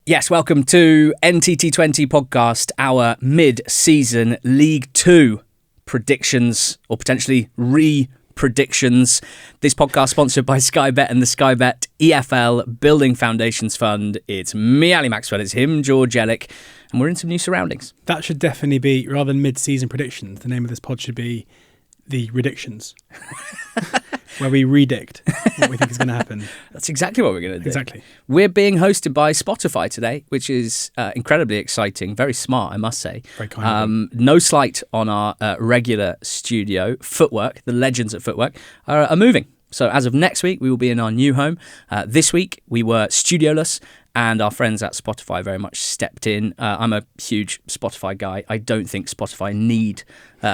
Yes, welcome to NTT20 podcast, our mid-season League 2 predictions, or potentially re-predictions. This podcast sponsored by Sky Bet and the Sky Bet EFL Building Foundations Fund. It's me, Ali Maxwell, it's him, George Ellick, and we're in some new surroundings. That should definitely be, rather than mid-season predictions, the name of this pod should be The Redictions. Where we redict what we think is going to happen. That's exactly what we're going to do. Exactly. We're being hosted by Spotify today, which is incredibly exciting. Very smart, I must say. Very kind of them. No slight on our regular studio. Footwork, the legends at Footwork, are moving. So as of next week, we will be in our new home. This week, we were studioless, and our friends at Spotify very much stepped in. I'm a huge Spotify guy. I don't think Spotify need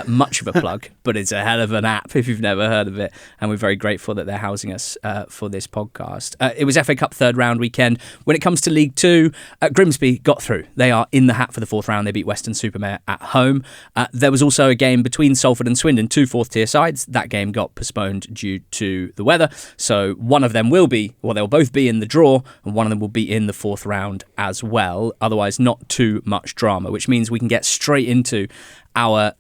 much of a plug, but it's a hell of an app if you've never heard of it. And we're very grateful that they're housing us for this podcast. It was FA Cup third round weekend. When it comes to League 2, Grimsby got through. They are in the hat for the fourth round. They beat Weston-super-Mare at home. There was also a game between Salford and Swindon, two fourth-tier sides. That game got postponed due to the weather. So one of them will be, well, they'll both be in the draw, and one of them will be in the fourth round as well. Otherwise, not too much drama, which means we can get straight into our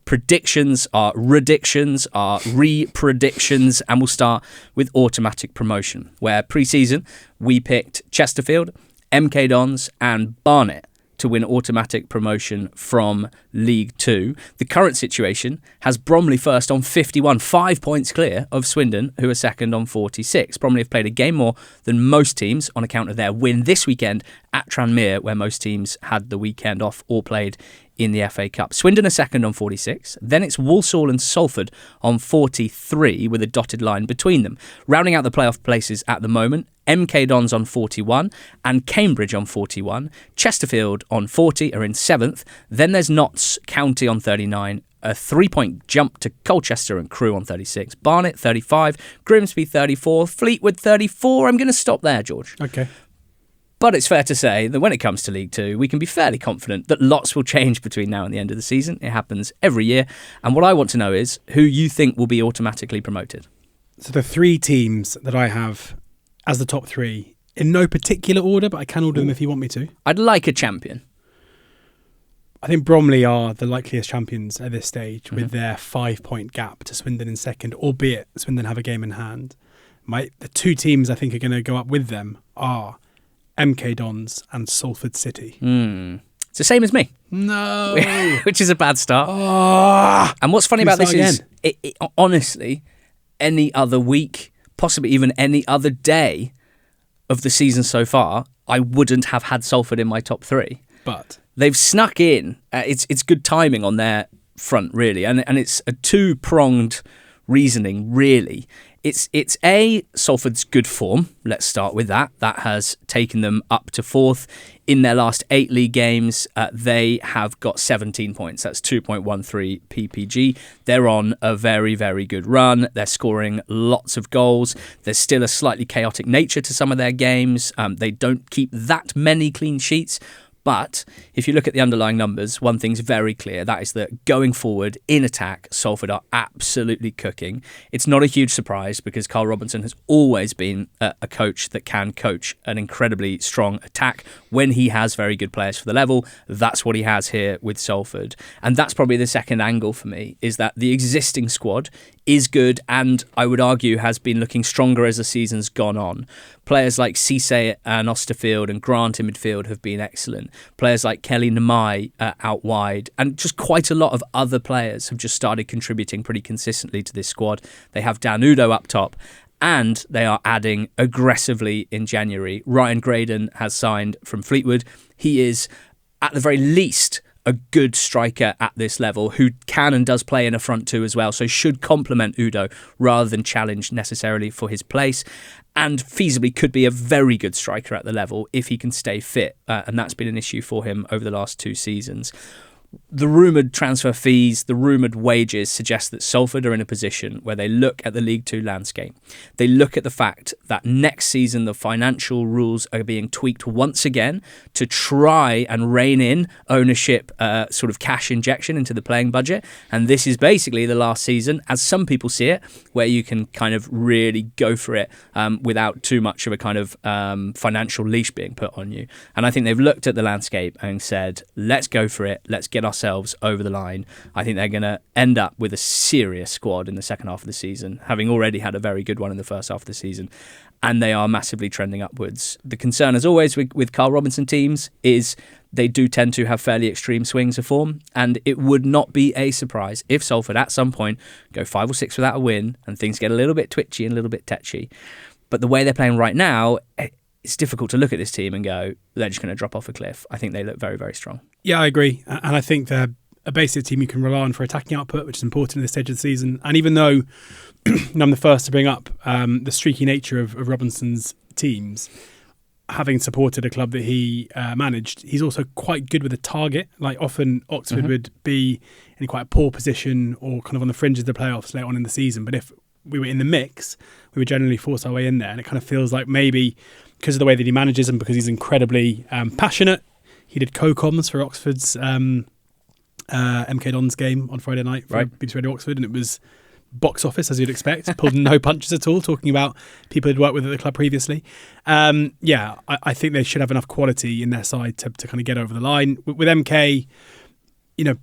predictions, our redictions, our re-predictions, and we'll start with automatic promotion, where pre-season we picked Chesterfield, MK Dons and Barnet to win automatic promotion from League 2. The current situation has Bromley first on 51, 5 points clear of Swindon, who are second on 46. Bromley have played a game more than most teams on account of their win this weekend at Tranmere, where most teams had the weekend off or played in the FA Cup. Swindon are second on 46. Then it's Walsall and Salford on 43 with a dotted line between them. Rounding out the playoff places at the moment, MK Dons on 41 and Cambridge on 41. Chesterfield on 40 are in 7th. Then there's Notts County on 39. A 3-point jump to Colchester and Crewe on 36. Barnet 35. Grimsby 34. Fleetwood 34. I'm going to stop there, George. Okay. But it's fair to say that when it comes to League 2, we can be fairly confident that lots will change between now and the end of the season. It happens every year. And what I want to know is who you think will be automatically promoted. So the three teams that I have as the top three, in no particular order, but I can order them if you want me to. I'd like a champion. I think Bromley are the likeliest champions at this stage with their 5-point gap to Swindon in second, albeit Swindon have a game in hand. The two teams I think are going to go up with them are MK Dons and Salford City. It's the same as me. No. Which is a bad start. Oh, and what's funny about this is, honestly, any other week, possibly even any other day of the season so far, I wouldn't have had Salford in my top three. But they've snuck in. It's good timing on their front, really. And it's a two-pronged reasoning, really. It's Salford's good form. Let's start with that. That has taken them up to fourth. In their last 8 league games, they have got 17 points. That's 2.13 PPG. They're on a very, very good run. They're scoring lots of goals. There's still a slightly chaotic nature to some of their games. They don't keep that many clean sheets. But if you look at the underlying numbers, one thing's very clear. That is that going forward in attack, Salford are absolutely cooking. It's not a huge surprise because Carl Robinson has always been a coach that can coach an incredibly strong attack when he has very good players for the level. That's what he has here with Salford. And that's probably the second angle for me, is that the existing squad is good and I would argue has been looking stronger as the season's gone on. Players like Cisse and Osterfield and Grant in midfield have been excellent. Players like Kelly Namai out wide and just quite a lot of other players have just started contributing pretty consistently to this squad. They have Dan Udo up top and they are adding aggressively in January. Ryan Graydon has signed from Fleetwood. He is, at the very least, a good striker at this level who can and does play in a front two as well, so should complement Udo rather than challenge necessarily for his place, and feasibly could be a very good striker at the level if he can stay fit, and that's been an issue for him over the last 2 seasons. the rumoured transfer fees, the rumoured wages suggest that Salford are in a position where they look at the League Two landscape. They look at the fact that next season the financial rules are being tweaked once again to try and rein in ownership, sort of cash injection into the playing budget. And this is basically the last season, as some people see it, where you can kind of really go for it without too much of a kind of financial leash being put on you. And I think they've looked at the landscape and said, let's go for it. Let's get ourselves over the line. I think they're going to end up with a serious squad in the second half of the season, having already had a very good one in the first half of the season. And they are massively trending upwards. The concern, as always, with Carl Robinson teams is they do tend to have fairly extreme swings of form. And it would not be a surprise if Salford at some point go 5 or 6 without a win and things get a little bit twitchy and a little bit tetchy. But the way they're playing right now, it's difficult to look at this team and go, they're just going to drop off a cliff. I think they look very, very strong. Yeah, I agree. And I think they're a basic team you can rely on for attacking output, which is important at this stage of the season. And even though I'm the first to bring up the streaky nature of Robinson's teams, having supported a club that he managed, he's also quite good with a target. Like often Oxford would be in quite a poor position or kind of on the fringes of the playoffs later on in the season. But if we were in the mix, we would generally force our way in there. And it kind of feels like maybe because of the way that he manages and because he's incredibly passionate, he did co-coms for Oxford's MK Dons game on Friday night for BBC Radio Oxford, and it was box office, as you'd expect. Pulled no punches at all, talking about people who'd worked with at the club previously. I think they should have enough quality in their side to kind of get over the line. With MK,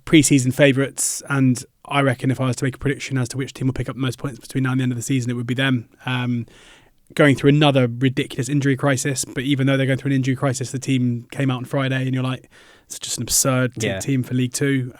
pre-season favourites, and I reckon if I was to make a prediction as to which team will pick up the most points between now and the end of the season, it would be them. Going through another ridiculous injury crisis, but even though they're going through an injury crisis, the team came out on Friday and you're like, it's just an absurd team for League Two.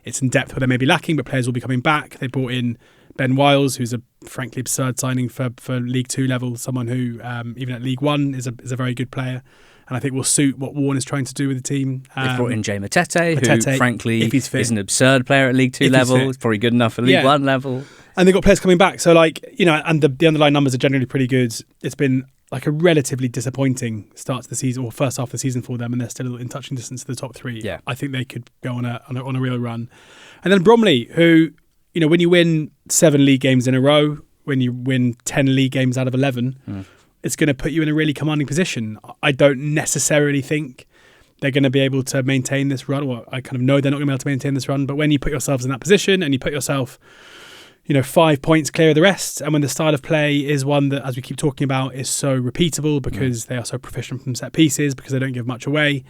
It's in depth where they may be lacking, but players will be coming back. They brought in Ben Wiles, who's a frankly absurd signing for League Two level, someone who even at League One is a very good player, and I think will suit what Warne is trying to do with the team. They've brought in Jay Matete, who frankly is an absurd player at League Two level. He's probably good enough at League One level. And they've got players coming back. So, and the underlying numbers are generally pretty good. It's been like a relatively disappointing start to the season, or first half of the season for them, and they're still in touching distance to the top 3. Yeah. I think they could go on a real run. And then Bromley, who, when you win 7 league games in a row, when you win 10 league games out of 11, it's going to put you in a really commanding position. I don't necessarily think they're going to be able to maintain this run, or I kind of know they're not going to be able to maintain this run, but when you put yourselves in that position and you put yourself 5 points clear of the rest, and when the style of play is one that, as we keep talking about, is so repeatable because they are so proficient from set pieces, because they don't give much away,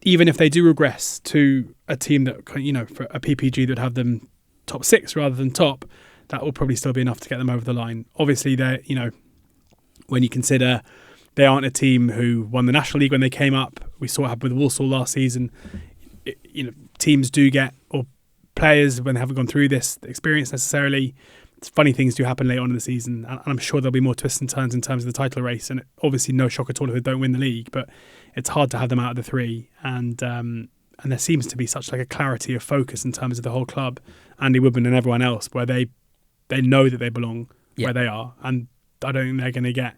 even if they do regress to a team that, for a PPG that would have them top 6 rather than top, that will probably still be enough to get them over the line. Obviously, they're, when you consider they aren't a team who won the National League when they came up, we saw what happened with Walsall last season. Teams do get, or players, when they haven't gone through this experience necessarily, funny things do happen later on in the season, and I'm sure there'll be more twists and turns in terms of the title race, and obviously no shock at all if they don't win the league, but it's hard to have them out of the 3, and there seems to be such like a clarity of focus in terms of the whole club, Andy Woodman and everyone else, where they know that they belong where they are, and I don't think they're going to get,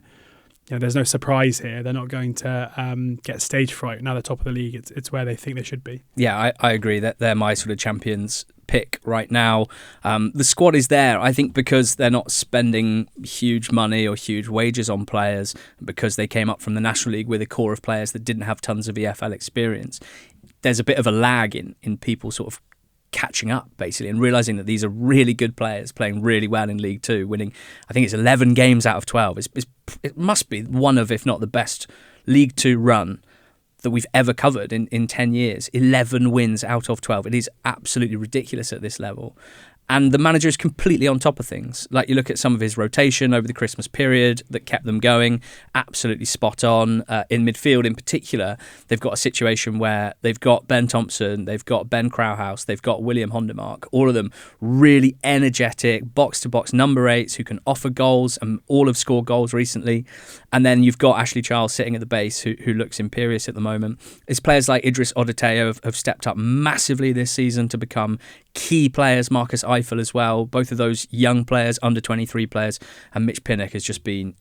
there's no surprise here. They're not going to get stage fright. Now they're top of the league. It's where they think they should be. Yeah, I agree that they're my sort of champions pick right now. The squad is there, I think, because they're not spending huge money or huge wages on players, because they came up from the National League with a core of players that didn't have tons of EFL experience. There's a bit of a lag in people sort of catching up, basically, and realising that these are really good players playing really well in League Two, winning, I think it's 11 games out of 12. It must be one of, if not the best, League Two run that we've ever covered in 10 years. 11 wins out of 12. It is absolutely ridiculous at this level. And the manager is completely on top of things. Like, you look at some of his rotation over the Christmas period that kept them going, absolutely spot on. In midfield in particular, they've got a situation where they've got Ben Thompson, they've got Ben Krauhaus, they've got William Hondermark, all of them really energetic, box-to-box number 8s who can offer goals, and all have scored goals recently. And then you've got Ashley Charles sitting at the base who looks imperious at the moment. It's players like Idris Odeteo have stepped up massively this season to become key players. Marcus Eiffel as well. Both of those young players, under 23 players, and Mitch Pinnock has just been,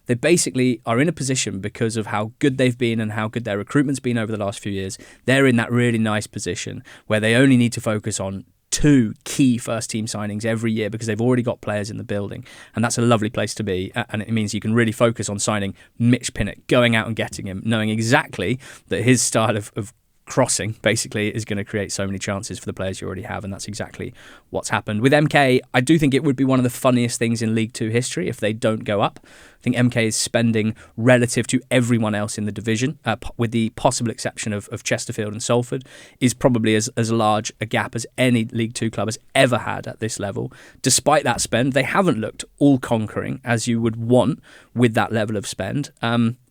they basically are in a position because of how good they've been and how good their recruitment's been over the last few years. They're in that really nice position where they only need to focus on 2 key first team signings every year because they've already got players in the building, and that's a lovely place to be. And it means you can really focus on signing Mitch Pinnock, going out and getting him, knowing exactly that his style of crossing basically is going to create so many chances for the players you already have, and that's exactly what's happened. With MK, I do think it would be one of the funniest things in League 2 history if they don't go up. I think MK is spending relative to everyone else in the division, with the possible exception of Chesterfield and Salford, is probably as large a gap as any League 2 club has ever had at this level. Despite that spend, they haven't looked all-conquering as you would want with that level of spend.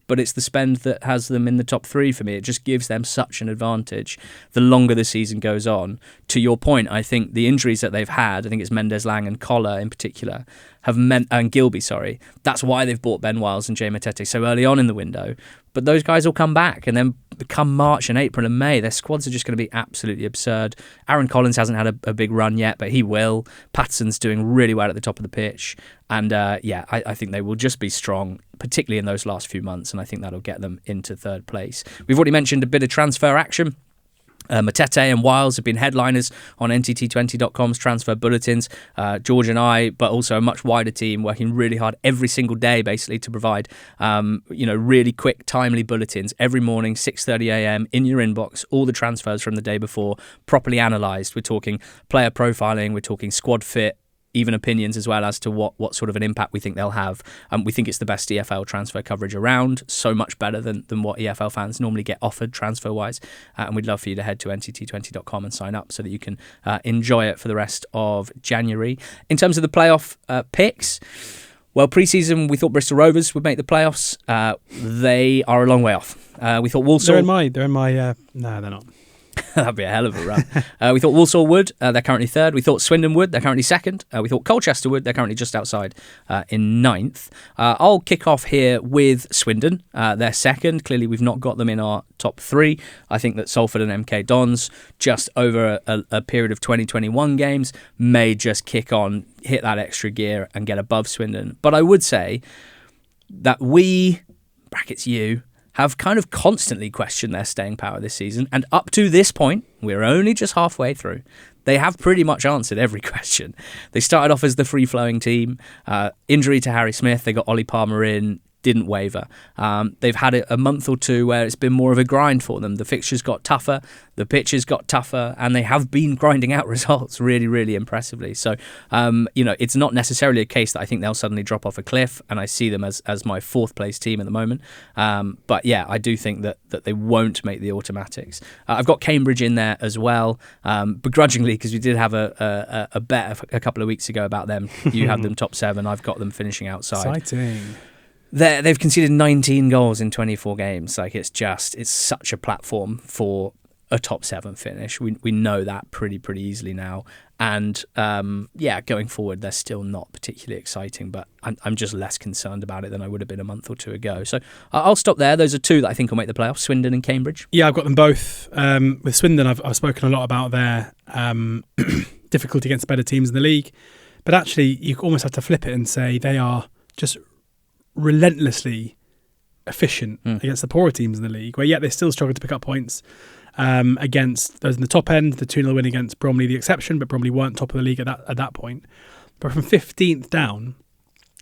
But it's the spend that has them in the top 3 for me. It just gives them such an advantage the longer the season goes on. To your point, I think the injuries that they've had, I think it's Mendes-Lang and Collar in particular, have meant, and Gilby, sorry, that's why they've bought Ben Wiles and Jay Matete so early on in the window. But those guys will come back, and then come March and April and May, their squads are just going to be absolutely absurd. Aaron Collins hasn't had a big run yet, but he will. Patterson's doing really well at the top of the pitch. And I think they will just be strong, particularly in those last few months, and I think that'll get them into 3rd place. We've already mentioned a bit of transfer action. Matete and Wiles have been headliners on NTT20.com's transfer bulletins. George and I, but also a much wider team, working really hard every single day, basically, to provide really quick, timely bulletins every morning, 6:30 a.m. in your inbox. All the transfers from the day before, properly analysed. We're talking player profiling, we're talking squad fit, even opinions as well as to what sort of an impact we think they'll have. We think it's the best EFL transfer coverage around, so much better than what EFL fans normally get offered transfer-wise. And we'd love for you to head to ntt20.com and sign up so that you can enjoy it for the rest of January. In terms of the playoff picks, well, pre-season, we thought Bristol Rovers would make the playoffs. They are a long way off. We thought Walsall... They're in my... No, they're not. That'd be a hell of a run. We thought Walsall would. They're currently 3rd. We thought Swindon would. They're currently 2nd. We thought Colchester would. They're currently just outside in 9th. I'll kick off here with Swindon. They're 2nd. Clearly, we've not got them in our top 3. I think that Salford and MK Dons, just over a period of 2021 games, may just kick on, hit that extra gear and get above Swindon. But I would say that we, brackets you, have kind of constantly questioned their staying power this season. And up to this point, we're only just halfway through, they have pretty much answered every question. They started off as the free-flowing team. Injury to Harry Smith, they got Ollie Palmer in, didn't waver. They've had a month or two where it's been more of a grind for them. The fixtures got tougher, the pitches got tougher, and they have been grinding out results really, really impressively. So, it's not necessarily a case that I think they'll suddenly drop off a cliff, and I see them as my 4th place team at the moment. But yeah, I do think that they won't make the automatics. I've got Cambridge in there as well, begrudgingly, because we did have a bet a couple of weeks ago about them. You had them top 7, I've got them finishing outside. Exciting. They've conceded 19 goals in 24 games. Like, it's such a platform for a top 7 finish. We know that pretty easily now. And going forward, they're still not particularly exciting, but I'm just less concerned about it than I would have been a month or two ago. So I'll stop there. Those are 2 that I think will make the playoffs, Swindon and Cambridge. Yeah, I've got them both. With Swindon, I've spoken a lot about their difficulty against better teams in the league. But actually, you almost have to flip it and say they are just relentlessly efficient against the poorer teams in the league, where yet they still struggle to pick up points against those in the top end. The 2-0 win against Bromley, the exception, but Bromley weren't top of the league at that point. But from 15th down,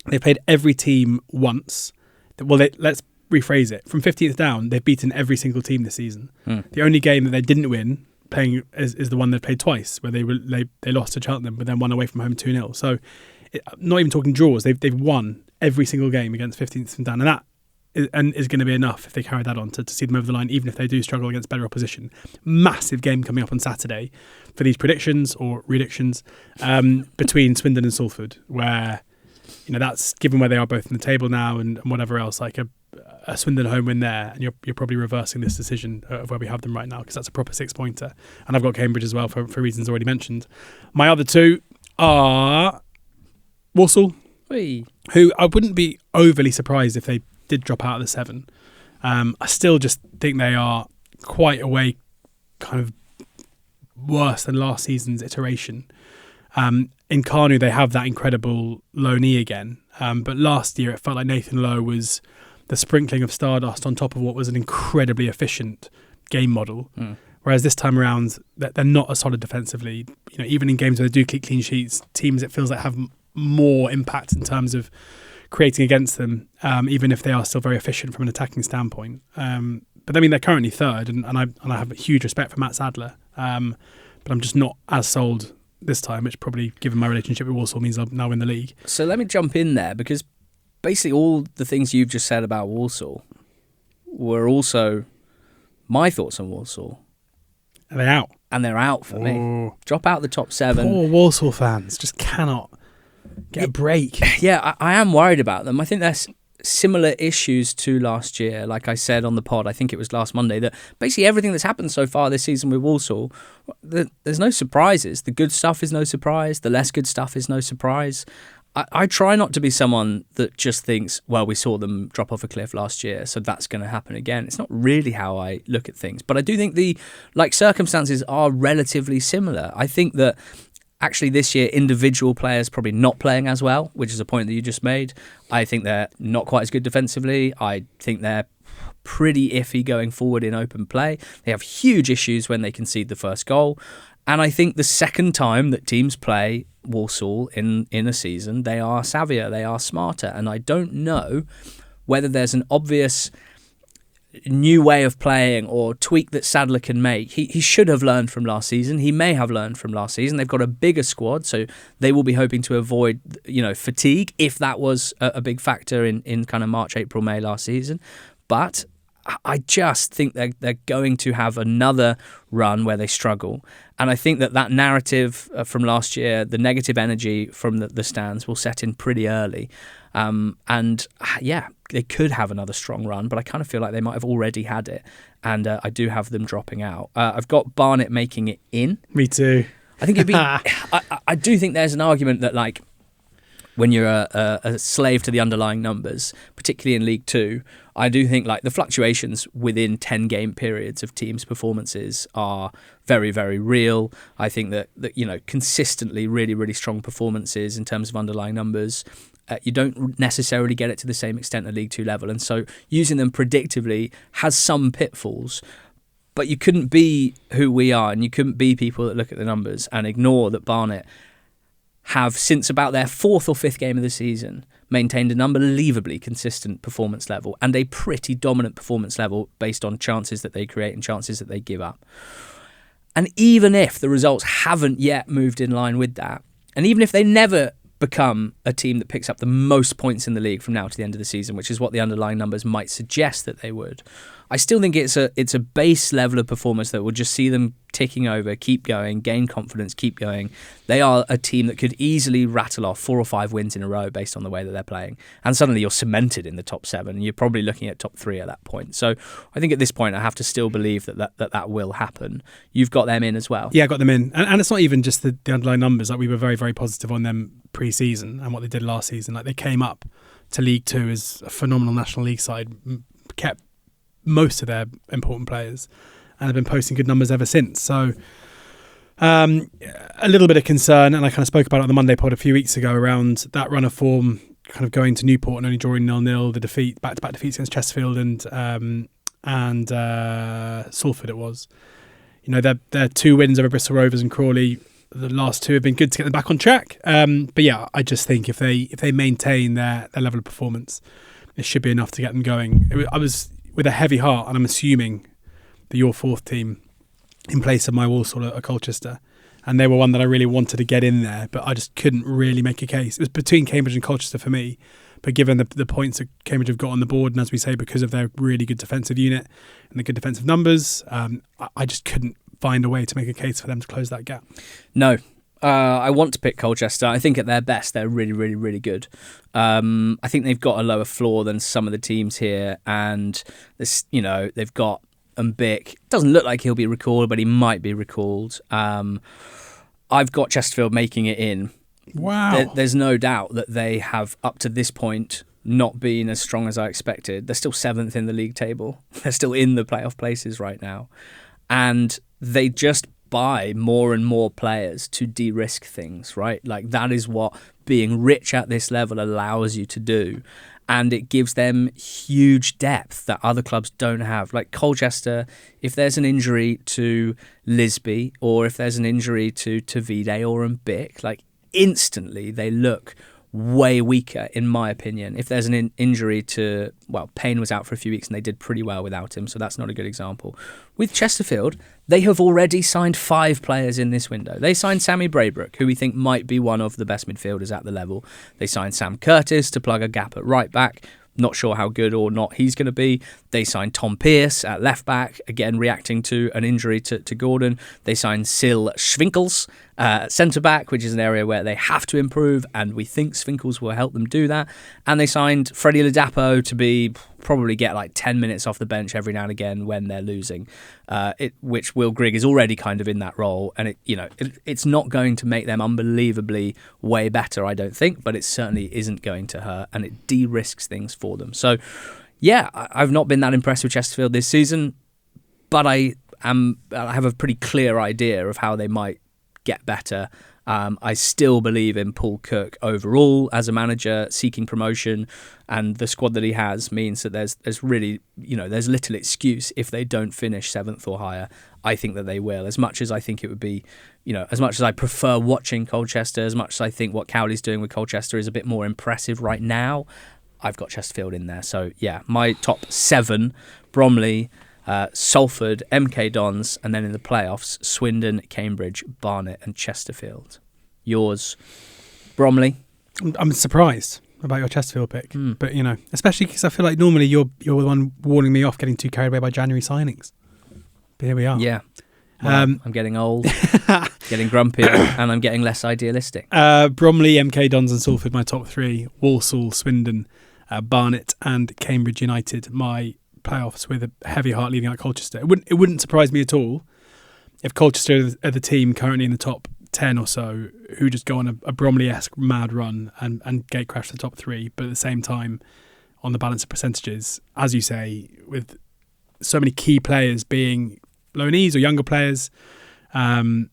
they played every team once. Well, let's rephrase it. From 15th down, they've beaten every single team this season. The only game that they didn't win playing is the one they played twice, where they lost to Cheltenham, but then won away from home 2-0. So, not even talking draws, they've won every single game against 15th and down, and that is going to be enough if they carry that on to see them over the line, even if they do struggle against better opposition. Massive game coming up on Saturday for these predictions or redictions between Swindon and Salford, where that's given where they are both in the table now and whatever else, like a Swindon home win there, and you're probably reversing this decision of where we have them right now, because that's a proper 6-pointer. And I've got Cambridge as well for reasons already mentioned. My other 2 are Walsall, who I wouldn't be overly surprised if they did drop out of the 7. I still just think they are quite a way kind of worse than last season's iteration. In Kanu, they have that incredible low knee again. But last year, it felt like Nathan Lowe was the sprinkling of stardust on top of what was an incredibly efficient game model. Whereas this time around, they're not as solid defensively. Even in games where they do keep clean sheets, teams it feels like have more impact in terms of creating against them, even if they are still very efficient from an attacking standpoint. But I mean, they're currently third, and I have a huge respect for Matt Sadler. But I'm just not as sold this time, which probably, given my relationship with Walsall, means I'll now win the league. So let me jump in there, because basically all the things you've just said about Walsall were also my thoughts on Walsall. Are they out? And they're out for me. Drop out the top 7. Poor Walsall fans just cannot get a break. Yeah, I am worried about them. I think there's similar issues to last year. Like I said on the pod, I think it was last Monday, that basically everything that's happened so far this season with Walsall, there's no surprises. The good stuff is no surprise. The less good stuff is no surprise. I try not to be someone that just thinks, well, we saw them drop off a cliff last year, so that's going to happen again. It's not really how I look at things. But I do think the circumstances are relatively similar. I think that actually this year, individual players probably not playing as well, which is a point that you just made. I think they're not quite as good defensively. I think they're pretty iffy going forward in open play. They have huge issues when they concede the first goal. And I think the second time that teams play Walsall in a season, they are savvier, they are smarter. And I don't know whether there's an obvious new way of playing or tweak that Sadler can make. He should have learned from last season. He may have learned from last season. They've got a bigger squad, so they will be hoping to avoid fatigue, if that was a big factor in kind of March, April, May last season. But I just think they're going to have another run where they struggle. And I think that narrative from last year, the negative energy from the stands, will set in pretty early. They could have another strong run, but I kind of feel like they might have already had it. And I do have them dropping out. I've got Barnet making it in. Me too. I think it'd be. I do think there's an argument that, like, when you're a slave to the underlying numbers, particularly in League Two, I do think like the fluctuations within 10 game periods of teams' performances are very, very real. I think that consistently really, really strong performances in terms of underlying numbers, you don't necessarily get it to the same extent at League Two level. And so using them predictively has some pitfalls. But you couldn't be who we are, and you couldn't be people that look at the numbers and ignore that Barnet have, since about their 4th or 5th game of the season, maintained an unbelievably consistent performance level and a pretty dominant performance level based on chances that they create and chances that they give up. And even if the results haven't yet moved in line with that, and even if they never become a team that picks up the most points in the league from now to the end of the season, which is what the underlying numbers might suggest that they would, I still think it's a base level of performance that will just see them ticking over, keep going, gain confidence, keep going. They are a team that could easily rattle off 4 or 5 wins in a row based on the way that they're playing. And suddenly you're cemented in the top 7, and you're probably looking at top 3 at that point. So I think at this point I have to still believe that will happen. You've got them in as well. Yeah, I got them in. And it's not even just the underlying numbers. Like, we were very, very positive on them pre-season and what they did last season. Like, they came up to League Two as a phenomenal National League side, kept most of their important players, and have been posting good numbers ever since. So a little bit of concern, and I kind of spoke about it on the Monday pod a few weeks ago, around that run of form, kind of going to Newport and only drawing 0-0, the back-to-back defeats against Chesterfield and Salford it was. Their 2 wins over Bristol Rovers and Crawley, the last 2 have been good to get them back on track. But yeah, I just think if they maintain their level of performance, it should be enough to get them going. I was with a heavy heart, and I'm assuming that your 4th team in place of my Walsall at Colchester, and they were one that I really wanted to get in there, but I just couldn't really make a case. It was between Cambridge and Colchester for me, but given the points that Cambridge have got on the board, and as we say, because of their really good defensive unit and the good defensive numbers, I just couldn't find a way to make a case for them to close that gap. No. I want to pick Colchester. I think at their best, they're really, really, really good. I think they've got a lower floor than some of the teams here, and this, they've got Mbick. Doesn't look like he'll be recalled, but he might be recalled. I've got Chesterfield making it in. Wow. There's no doubt that they have, up to this point, not been as strong as I expected. They're still 7th in the league table. They're still in the playoff places right now, and they just buy more and more players to de-risk things, right? Like that is what being rich at this level allows you to do. And it gives them huge depth that other clubs don't have. Like Colchester, if there's an injury to Lisby or if there's an injury to Vide or Mbic, like instantly they look way weaker, in my opinion. If there's an injury to, well, Payne was out for a few weeks and they did pretty well without him, so that's not a good example. With Chesterfield, they have already signed 5 players in this window. They signed Sammy Braybrook, who we think might be one of the best midfielders at the level. They signed Sam Curtis to plug a gap at right back. Not sure how good or not he's going to be. They signed Tom Pearce at left back, again reacting to an injury to Gordon. They signed Sil Schwinkels centre back, which is an area where they have to improve, and we think Schwinkels will help them do that. And they signed Freddie Ladapo to probably get like 10 minutes off the bench every now and again when they're losing, which Will Grigg is already kind of in that role. And it's not going to make them unbelievably way better, I don't think, but it certainly isn't going to hurt, and it de-risks things for them. So yeah, I've not been that impressed with Chesterfield this season, but I have a pretty clear idea of how they might get better. I still believe in Paul Cook overall as a manager seeking promotion, and the squad that he has means that there's really, there's little excuse if they don't finish 7th or higher. I think that they will, as much as I think it would be, as much as I prefer watching Colchester, as much as I think what Cowley's doing with Colchester is a bit more impressive right now, I've got Chesterfield in there. So yeah, my top 7, Bromley, Salford, MK Dons, and then in the playoffs, Swindon, Cambridge, Barnet and Chesterfield. Yours, Bromley? I'm surprised about your Chesterfield pick, but especially because I feel like normally you're the one warning me off getting too carried away by January signings. But here we are. Yeah. Well, I'm getting old, getting grumpier, and I'm getting less idealistic. Bromley, MK Dons and Salford, my top 3. Walsall, Swindon, Barnet and Cambridge United, my playoffs, with a heavy heart leaving out Colchester. It wouldn't surprise me at all if Colchester are the team currently in the top 10 or so who just go on a Bromley-esque mad run and gate crash the top 3, but at the same time, on the balance of percentages, as you say, with so many key players being loanees or younger players, I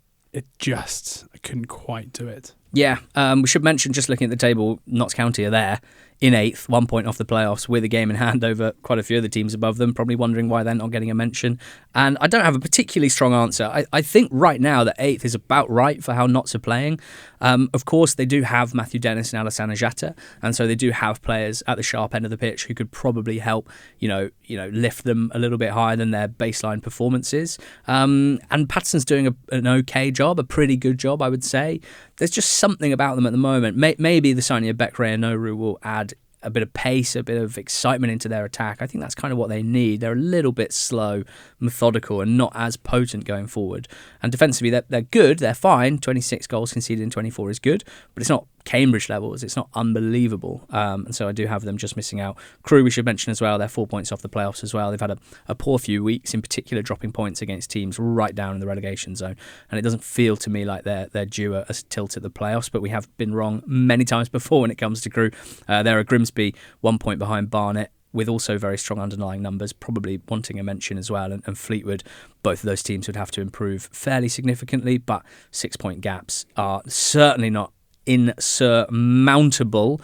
couldn't quite do it. Yeah, we should mention, just looking at the table, Notts County are there in 8th, 1 point off the playoffs with a game in hand over quite a few of the teams above them, probably wondering why they're not getting a mention. And I don't have a particularly strong answer. I think right now that 8th is about right for how Notts are playing. Of course, they do have Matthew Dennis and Alassane Jatta, and so they do have players at the sharp end of the pitch who could probably help, lift them a little bit higher than their baseline performances. And Patterson's doing an okay job, a pretty good job, I would say. There's just something about them at the moment. Maybe the signing of Bekray and Noru will add a bit of pace, a bit of excitement into their attack. I think that's kind of what they need. They're a little bit slow, methodical, and not as potent going forward. And defensively, they're good. They're fine. 26 goals conceded in 24 is good, but it's not Cambridge levels. It's not unbelievable. And so I do have them just missing out. Crewe, we should mention as well, they're 4 points off the playoffs as well. They've had a poor few weeks, in particular dropping points against teams right down in the relegation zone. And it doesn't feel to me like they're due a tilt at the playoffs, but we have been wrong many times before when it comes to Crewe. They're a Grimsby 1 point behind Barnet, with also very strong underlying numbers, probably wanting a mention as well. And Fleetwood, both of those teams would have to improve fairly significantly, but 6 point gaps are certainly not insurmountable.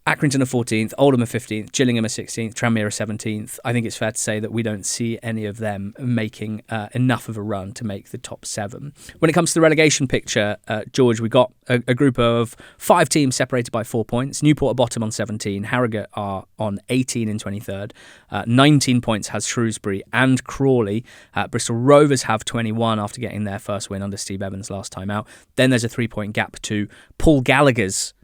Accrington are 14th, Oldham are 15th, Gillingham are 16th, Tranmere are 17th. I think it's fair to say that we don't see any of them making enough of a run to make the top 7. When it comes to the relegation picture, George, we got a group of 5 teams separated by 4 points. Newport are bottom on 17, Harrogate are on 18 in 23rd. 19 points has Shrewsbury and Crawley. Bristol Rovers have 21 after getting their first win under Steve Evans last time out. Then there's a 3 point gap to Paul Gallagher's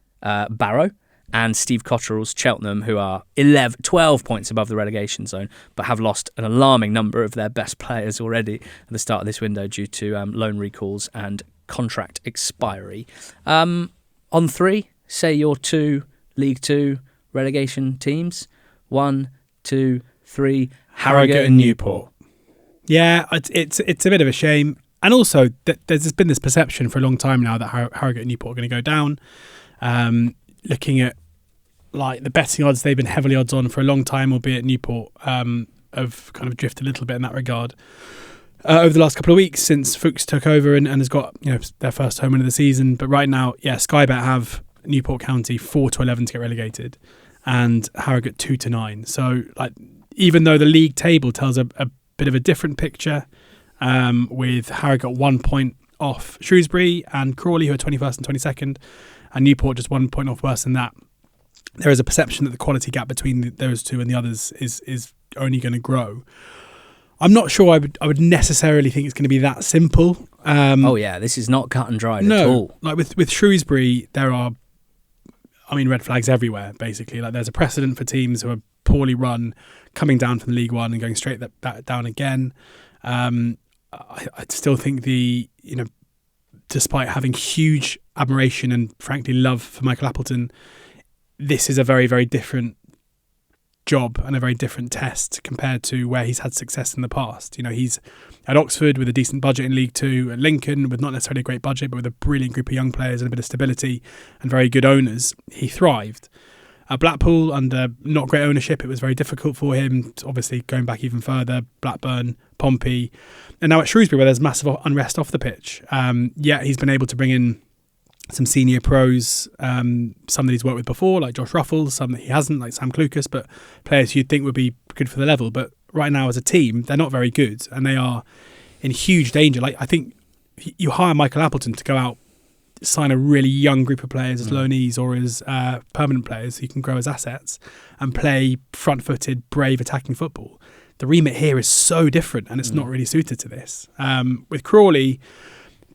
Barrow and Steve Cotterell's Cheltenham, who are 12 points above the relegation zone, but have lost an alarming number of their best players already at the start of this window due to loan recalls and contract expiry. On 3, say your 2 League 2 relegation teams. 1, 2, 3, Harrogate and Newport. Yeah, it's a bit of a shame. And also, there's been this perception for a long time now that Harrogate and Newport are going to go down. Looking at like the betting odds, they've been heavily odds on for a long time, albeit Newport have kind of drifted a little bit in that regard. over the last couple of weeks since Fuchs took over and has got their first home win of the season. But right now, Sky Bet have Newport County 4-11 to get relegated, and Harrogate 2-9. So even though the league table tells a bit of a different picture, with Harrogate 1 point off Shrewsbury and Crawley, who are 21st and 22nd, and Newport just 1 point off worse than that, there is a perception that the quality gap between those two and the others is only going to grow. I'm not sure I would necessarily think it's going to be that simple. This is not cut and dried at all. Like with Shrewsbury, there are, red flags everywhere, basically. Like there's a precedent for teams who are poorly run coming down from League One and going straight back down again. I still think despite having huge admiration and frankly love for Michael Appleton, this is a very, very different job and a very different test compared to where he's had success in the past. He's at Oxford with a decent budget in League Two, at Lincoln with not necessarily a great budget, but with a brilliant group of young players and a bit of stability and very good owners. He thrived. At Blackpool, under not great ownership, it was very difficult for him. Obviously, going back even further, Blackburn, Pompey, and now at Shrewsbury, where there's massive unrest off the pitch. He's been able to bring in some senior pros, some that he's worked with before, like Josh Ruffles, some that he hasn't, like Sam Clucas, but players you'd think would be good for the level. But right now, as a team, they're not very good, and they are in huge danger. I think you hire Michael Appleton to go out, sign a really young group of players as loanees or as permanent players so you can grow as assets and play front-footed, brave attacking football. The remit here is so different, and it's not really suited to this. With Crawley,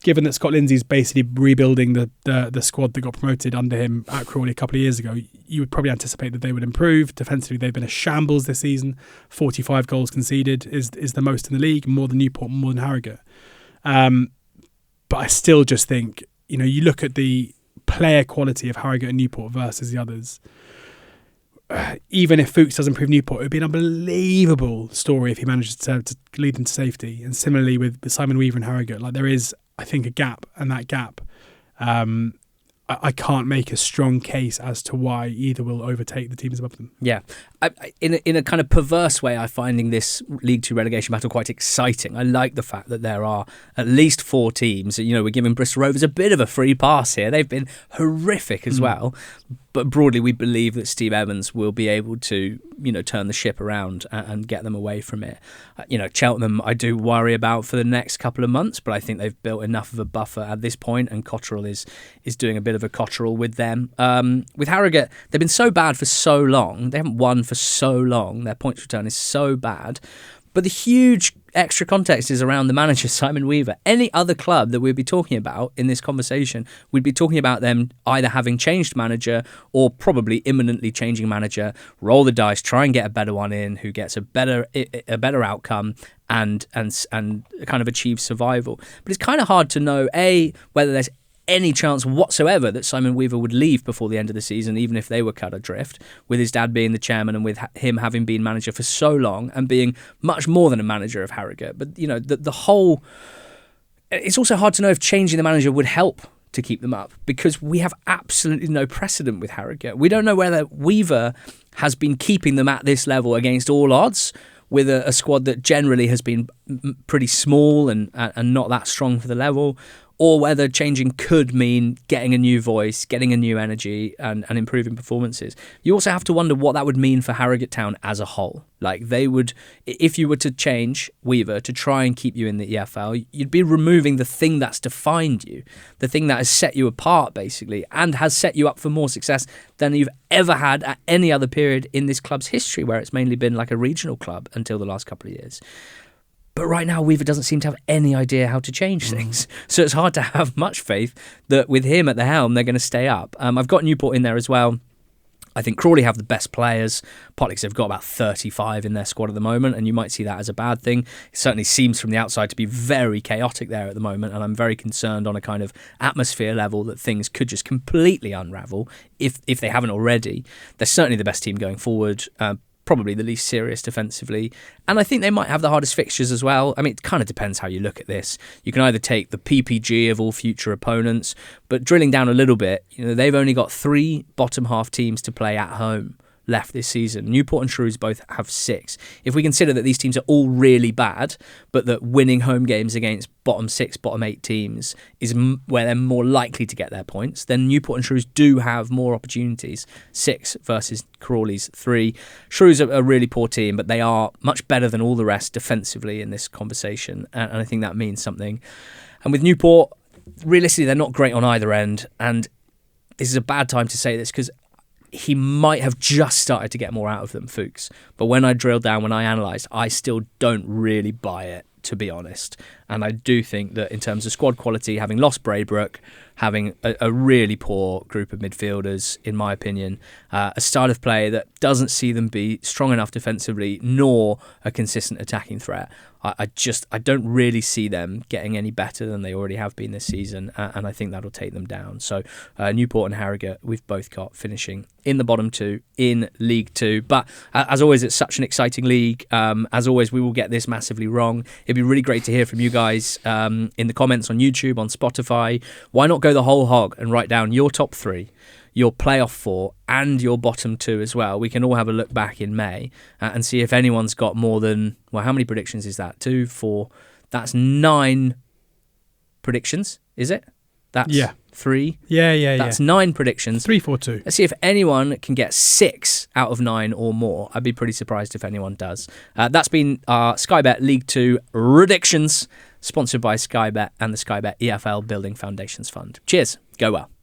given that Scott Lindsay's basically rebuilding the squad that got promoted under him at Crawley a couple of years ago, you would probably anticipate that they would improve. Defensively, they've been a shambles this season. 45 goals conceded is the most in the league, more than Newport, more than Harrogate. But I still just think, you look at the player quality of Harrogate and Newport versus the others. Even if Fuchs doesn't improve Newport, it would be an unbelievable story if he manages to lead them to safety. And similarly with Simon Weaver and Harrogate, there is, I think, a gap, and that gap, I can't make a strong case as to why either will overtake the teams above them. Yeah. In a kind of perverse way, I'm finding this League Two relegation battle quite exciting. I like the fact that there are at least 4 teams. We're giving Bristol Rovers a bit of a free pass here. They've been horrific as well. But broadly, we believe that Steve Evans will be able to, turn the ship around and get them away from it. Cheltenham, I do worry about for the next couple of months, but I think they've built enough of a buffer at this point, and Cotterill is doing a bit of a Cotterill with them. With Harrogate, they've been so bad for so long. They haven't won for so long. Their points return is so bad. But the huge extra context is around the manager, Simon Weaver. Any other club that we'd be talking about in this conversation, we'd be talking about them either having changed manager or probably imminently changing manager, roll the dice, try and get a better one in who gets a better outcome and kind of achieve survival. But it's kind of hard to know, whether there's any chance whatsoever that Simon Weaver would leave before the end of the season, even if they were cut adrift, with his dad being the chairman and with him having been manager for so long and being much more than a manager of Harrogate. But, the whole... It's also hard to know if changing the manager would help to keep them up, because we have absolutely no precedent with Harrogate. We don't know whether Weaver has been keeping them at this level against all odds, with a squad that generally has been pretty small and not that strong for the level, or whether changing could mean getting a new voice, getting a new energy and improving performances. You also have to wonder what that would mean for Harrogate Town as a whole. They would, if you were to change Weaver to try and keep you in the EFL, you'd be removing the thing that's defined you, the thing that has set you apart, basically, and has set you up for more success than you've ever had at any other period in this club's history, where it's mainly been like a regional club until the last couple of years. But right now, Weaver doesn't seem to have any idea how to change things. So it's hard to have much faith that with him at the helm, they're going to stay up. I've got Newport in there as well. I think Crawley have the best players. Potticks have got about 35 in their squad at the moment, and you might see that as a bad thing. It certainly seems from the outside to be very chaotic there at the moment, and I'm very concerned on a kind of atmosphere level that things could just completely unravel if they haven't already. They're certainly the best team going forward. Probably the least serious defensively. And I think they might have the hardest fixtures as well. I mean, it kind of depends how you look at this. You can either take the PPG of all future opponents, but drilling down a little bit, they've only got 3 bottom half teams to play at home left this season. Newport and Shrews both have 6. If we consider that these teams are all really bad, but that winning home games against bottom 6, bottom 8 teams is where they're more likely to get their points, then Newport and Shrews do have more opportunities. 6 versus Crawley's 3. Shrews are a really poor team, but they are much better than all the rest defensively in this conversation, and I think that means something. And with Newport, realistically, they're not great on either end, and this is a bad time to say this because he might have just started to get more out of them, Fuchs. But when I drilled down, when I analysed, I still don't really buy it, to be honest. And I do think that in terms of squad quality, having lost Braybrook, having a really poor group of midfielders, in my opinion, a style of play that doesn't see them be strong enough defensively, nor a consistent attacking threat, I don't really see them getting any better than they already have been this season, and I think that'll take them down. So Newport and Harrogate, we've both got finishing in the bottom 2 in League 2. But as always, it's such an exciting league. As always, we will get this massively wrong. It'd be really great to hear from you guys in the comments on YouTube, on Spotify. Why not go the whole hog and write down your top 3, your playoff 4, and your bottom 2 as well? We can all have a look back in May and see if anyone's got more than, well, how many predictions is that? 2, 4, that's 9 predictions, is it? That's 3. Yeah. That's 9 predictions. 3, 4, 2. Let's see if anyone can get 6 out of 9 or more. I'd be pretty surprised if anyone does. That's been our Sky Bet League 2 predictions, sponsored by Sky Bet and the Sky Bet EFL Building Foundations Fund. Cheers. Go well.